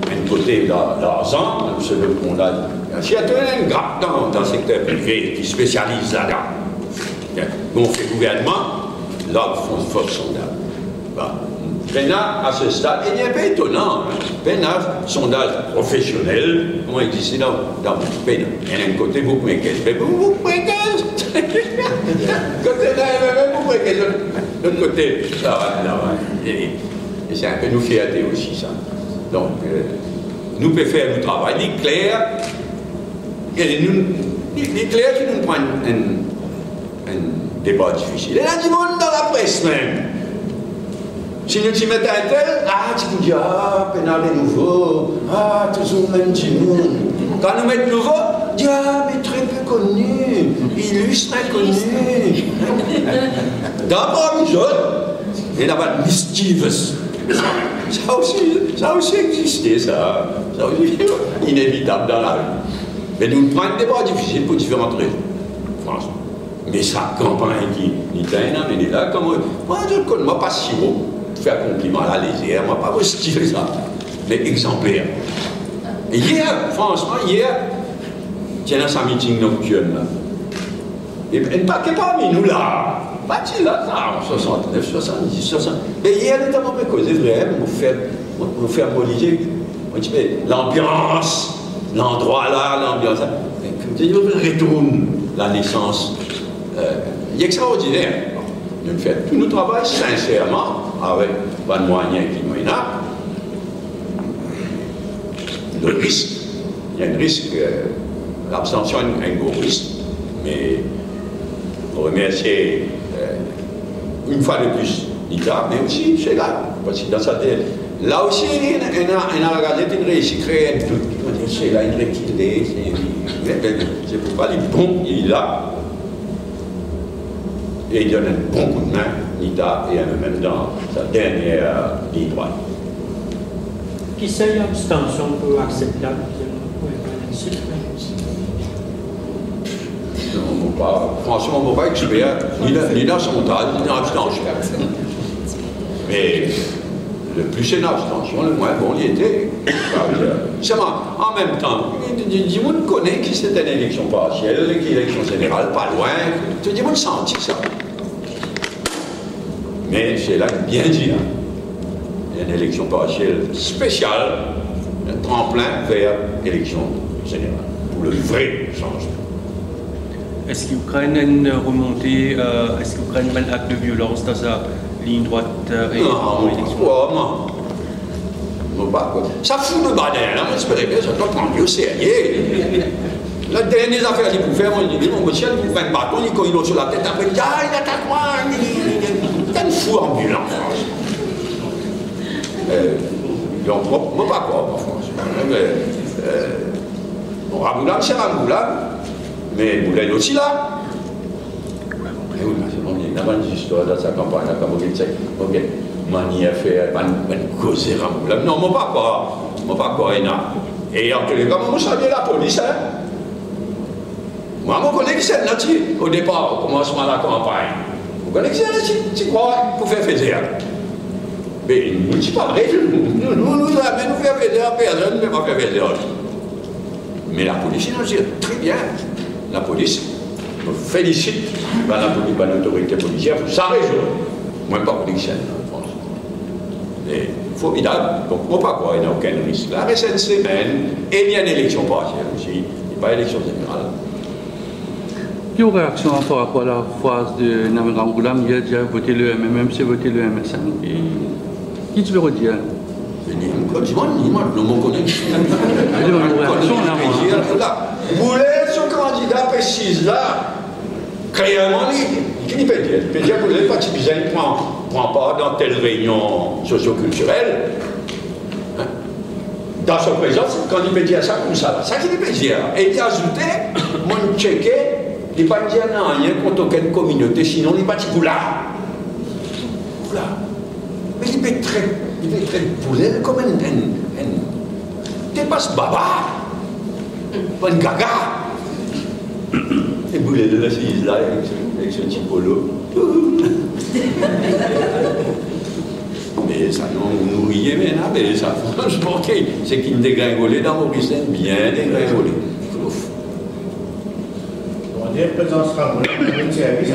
D'un côté, l'argent, un pseudo-sondage. Il y a un grand dans le secteur privé qui spécialise là-dedans. On fait gouvernement, là, ils font un faux sondage. Maintenant, à ce stade, il n'est pas étonnant. Maintenant, sondage professionnel, comment exister dans mon pays. Il y a un côté, vous prenez 15. Mais vous prenez 15. Côté là, vous prenez 15. L'autre côté, ça va. Et c'est un peu nos fierté aussi, ça. Donc, nous pouvons faire le travail. Il est clair. Il est clair que nous prenons un débat difficile. Il y a du monde dans la presse même. Si nous t'y mettons un tel, tu nous dis, pénal est nouveau, toujours même du monde. Quand nous mettons nouveau, mais très peu connu, illustre inconnu. D'abord, nous autres, il y a pas de mischievous. Ça aussi existait, ça. Ça aussi inévitable dans la vie. Mais nous prenons des débats difficiles pour différentes raisons, franchement. Mais sa campagne qui est là, comme moi, je ne connais pas si beau. Faire compliment à la légère, moi pas vous styler ça, mais exemplaire. Et hier, franchement, tiens dans sa meeting nocturne là. Et pas que parmi nous là, pas là, 69, 70, 60. Mais hier, notamment, on peut causer vrai, on faire mobiliser l'ambiance, l'endroit là, l'ambiance là. Comme tu dis, on retourne la naissance. Il est extraordinaire. Nous faisons tout notre travail sincèrement, avec pas de moyens qui nous là. Le risque, il y a un risque, l'abstention est un gros risque, mais je remercie une fois de plus Nita, mais aussi chez là, parce que dans sa tête, là aussi, il a regardé une réussite créée, c'est là une rectitude, c'est pour pas dire bon, il est là. Et il donne un bon coup de main, Nita, et même dans sa dernière ligne droite. Qui c'est l'abstention pour acceptable? Franchement, on ne va pas expert, ni dans son sondage, ni dans l'abstention. Mais le plus c'est l'abstention, le moins bon il était. En même temps, du monde connaît que c'était une élection partielle, une élection générale, pas loin. Tout le monde sentit ça. Mais c'est là bien dit, il y a une élection partielle spéciale, un tremplin vers l'élection générale, pour le vrai changement. est-ce que l'Ukraine a une remontée, est-ce que l'Ukraine a un acte de violence dans sa ligne droite non, pas quoi. Ça fout de badin, là, moi j'espérais bien, ça doit prendre au sérieux. La dernière affaire qu'il peut faire, moi je dis, mon monsieur, il prend un bâton, il cogne sur la tête, après il dit, ah, il attaque moi, il est fou ambulant, franchement. Donc, moi pas quoi, franchement. Bon, Ramoulam, c'est Ramoulam, mais Boulay aussi là. Et oui, il y a une histoire dans sa campagne, comme on dit, ok, manière faire, causer Ramoulam. Non, moi pas quoi, et en tous les cas, moi, je savais la police, hein. Moi, je connais que c'est là-dessus, au départ, au commencement de la campagne. Vous connaissez que c'est là-dessus, tu crois, pour faire faire. Mais nous, c'est pas vrai, nous faire faire personne ne peut pas faire faire. Mais la police, nous dit très bien. La police me félicite l'autorité policière pour sa région. Moi, pas pour l'Ixelles, en France. Et formidable. Donc, moi, pas quoi, il n'y a aucun risque. La récente semaine, et il y a une élection partielle aussi, il n'y a pas d'élection générale. Quelle réaction par rapport à la phrase de Namen Ramoulam, il a déjà voté le MMM, c'est voté le MSN. Qui tu veux redire? Vous voulez ce candidat précis là, clairement, qui peut dire? Il peut dire que le parti bizarre ne prend pas dans telle réunion socio-culturelle. Dans son présence, quand il peut dire ça comme ça, ça qu'il peut dire. Et il a ajouté, mon checké, il ne peut pas dire rien contre aucune communauté, sinon il n'est pas de là. Mais il peut être poulet comme un dépasse baba, pas un gaga. Et boulet de la cise là, avec ce petit polo. Mais ça nous nourrit maintenant, mais ça, franchement, c'est qu'il dégringolait dans Maurice, bien dégringolé. On va dire présence Ramoulam, un service.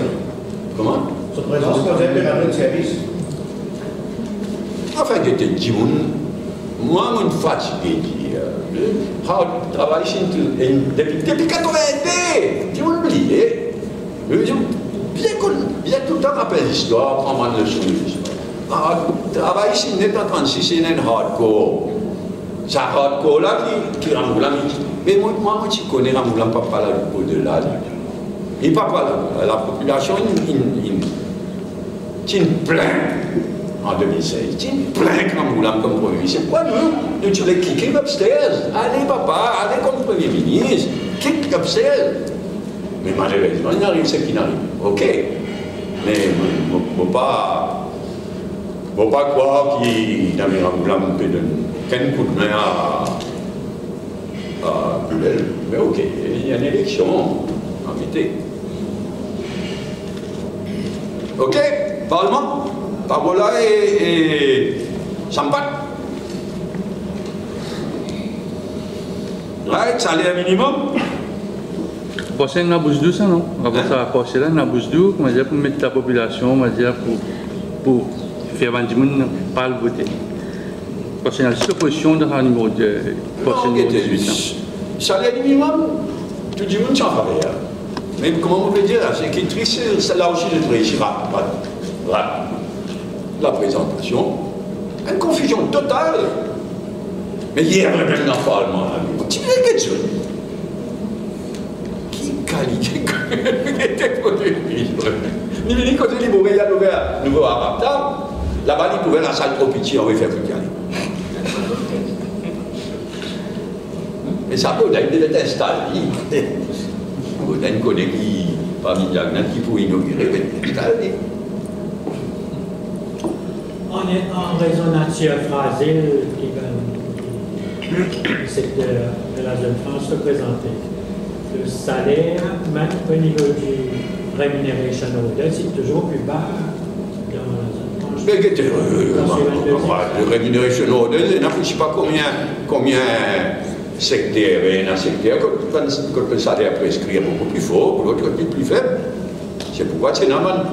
Comment? Sa présence peut être un service. Enfin, j'étais dit, moi, je suis fatigué. Je travaille depuis 82. Je m'en oublié. Bien tout le temps rappelle l'histoire, prendre une leçon de l'histoire. Travailler ici, net en 36, c'est un hardcore. C'est un hardcore là qui Ramoulam. Mais moi, je connais Ramoulam, pas parler au-delà. Il ne parle pas la population, il plaint. En 2016, il plein Ramoulam comme Premier ministre. C'est quoi nous tu les kicker upstairs. Allez papa, allez comme Premier ministre, kick upstairs. Mais malheureusement, il arrive ce qui n'arrive. Ok. Mais il ne faut pas croire qu'il n'a pas Ramoulam peut donner qu'un coup de main à Bulel. Mais ok, il y a une élection en été. Ok, Parlement. Parola et Sampat. Right, salaire minimum. Passer dans la bouche douce, non? Avant ça, passer là dans la bouche douce, on va dire pour mettre la population, on va dire pour faire vendre du monde, pas le voter. Passer dans la opposition dans le niveau de passer dans le 18 ans. Salaire minimum, tout le monde s'en fait. Mais comment on peut dire, c'est qu'il triste, c'est là aussi de réussir la présentation, une confusion totale. Mais hier, même dans le Parlement, tu viens de quelque chose. Qui qualité était Premier ministre? Ni venu côté du Montréal, nouveau à Rapta, là-bas, il pouvait la salle trop pitié, on va faire plus calme. Mais ça, Baudin devait installer. Baudin connaît qui, parmi les gens qui pour inaugurer, devait installer. En raison nature phrasée qui de la jeune France représentée. Le salaire, même au niveau du rémunération order, c'est toujours plus bas dans la jeune France. Mais le rémunération order, je ne sais pas combien secteur, il y a un secteur quand le salaire prescrit est beaucoup plus fort, l'autre est plus faible. C'est pourquoi c'est normal.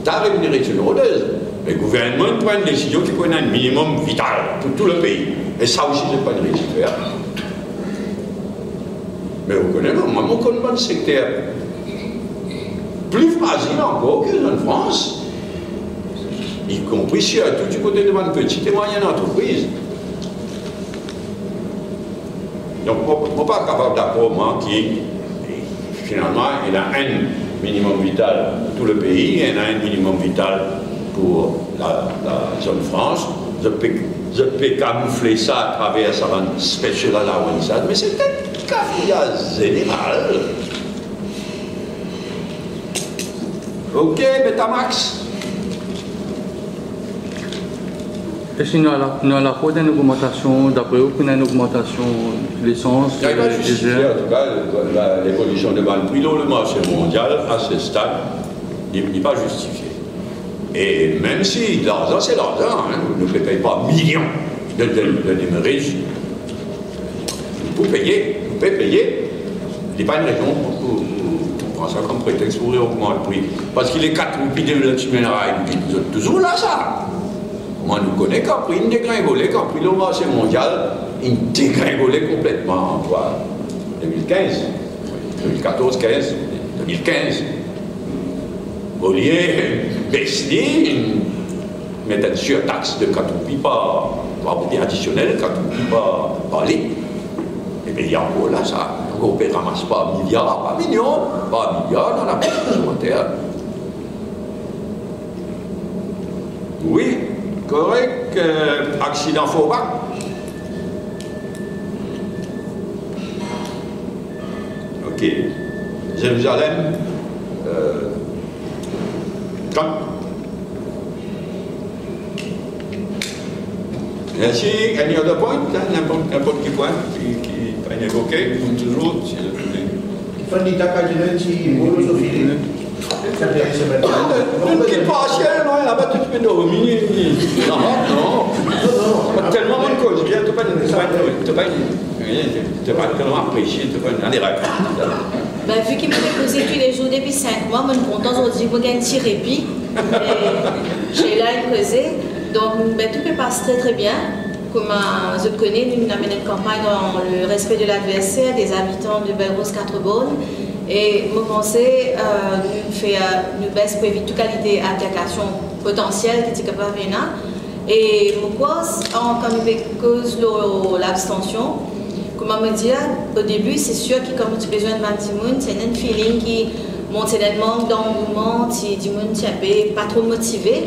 Ta rémunération order. Le gouvernement prend une décision qui prend un minimum vital pour tout le pays. Et ça aussi, c'est pas une réussite. Mais vous connaissez, moi, je connais pas le secteur plus fragile encore que en France, y compris surtout du côté de ma petite et moyenne entreprise. Donc, je ne suis pas capable d'accord, moi, qui, finalement, il a un minimum vital pour tout le pays, et il a un minimum vital pour la zone France. Je peux camoufler ça à travers sa special allowance, mais c'est un cafouillage général. Ok, Betamax. Et sinon, nous avons la faute d'une augmentation, d'après vous, qu'on a une augmentation de l'essence, Il n'y a pas de justifié, en tout cas, l'évolution de prix dans le marché mondial, à ce stade, n'est pas justifiée. Et même si l'argent, c'est l'argent, hein, vous ne payez pas millions de démarrage, vous pouvez payer, il n'y a pas une raison pour prendre ça comme prétexte pour augmenter le prix. Parce qu'il est 4 roupies de l'ex-minérail, vous êtes toujours là, ça. Moi, nous connaissons qu'après, il dégringolait, qu'après le marché mondial, il dégringolait complètement, quoi. 2015, 2014, 15, 2015. Au lieu de baisser, mettre une surtaxe de 4 roupies par roupies additionnel, 4 roupies par litre. Et bien, il y a encore là, ça. On ne ramasse pas milliards, pas millions, pas milliards dans la production mondiale. Oui. Correct, accident Faubac. Ok. Jérusalem. Trump. Merci. Any other point? N'importe quel point qui est évoqué, comme toujours. Il faut dire que tu es qui passe, non, là-bas, tu peux dormir. Non. Tellement de cause, bien, tu n'as pas tellement apprécié, tu n'as pas aller Ben, vu qu'il m'a posé tous les jours depuis 5 mois, je suis content aujourd'hui, je gagne un petit répit. J'ai là une causée. Donc, ben, tout peut passer très très bien. Comme je connais, nous avons mené une campagne dans le respect de l'adversaire des habitants de Belrose 4-Bornes. Et nous pensons nous baisse pour éviter toute qualité d'application potentielle qui est capable de venir. Et pourquoi, quand nous cause l'abstention, comme on me dit, au début, c'est sûr que comme tu as besoin de Bantimoun, c'est un feeling qui monte un manque d'engouement, du monde qui pas trop motivé.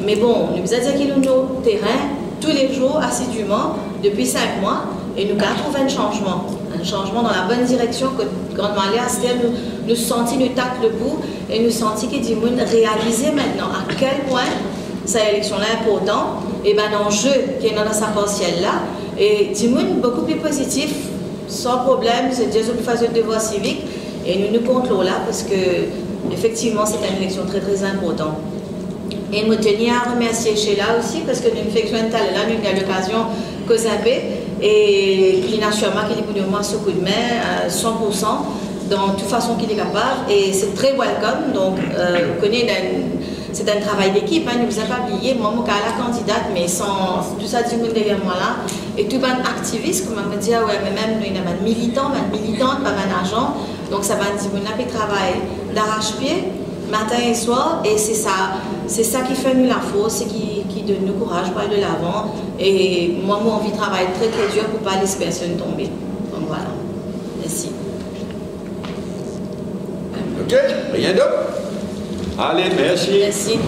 Mais bon, nous avons dit qu'il y a nos terrains tous les jours assidûment depuis 5 mois et nous avons trouvé un changement dans la bonne direction que Grande Malais nous sentis nous tac le bout et nous sentis que du monde réalisait maintenant à quel point cette élection-là est importante et ben l'enjeu qui est dans sa partielle là et du monde beaucoup plus positif sans problème, c'est déjà une phase de devoir civique et nous contrôlons là parce que effectivement c'est une élection très très importante. Et je tenais à remercier Sheila aussi parce que nous faisons un talent là, nous avons l'occasion de s'appeler et il a sûrement qu'il est pour moi ce coup de main 100% dans toute façon qu'il est capable et c'est très welcome. Donc, c'est un travail d'équipe, hein, ne vous a pas oublié, moi je suis la candidate, mais sans tout ça du monde derrière moi là, et tout un activiste, comme on me dit, ouais, mais même nous, il y a un militant, pas un agent, donc ça va dire qu'on travail d'arrache-pied, matin et soir, et c'est ça qui fait nous la force, c'est qui donne nous courage pour aller de l'avant, et moi, j'ai envie de travailler très très dur pour ne pas laisser personne tomber. Donc voilà, merci. Ok, rien d'autre? Allez, merci. Merci.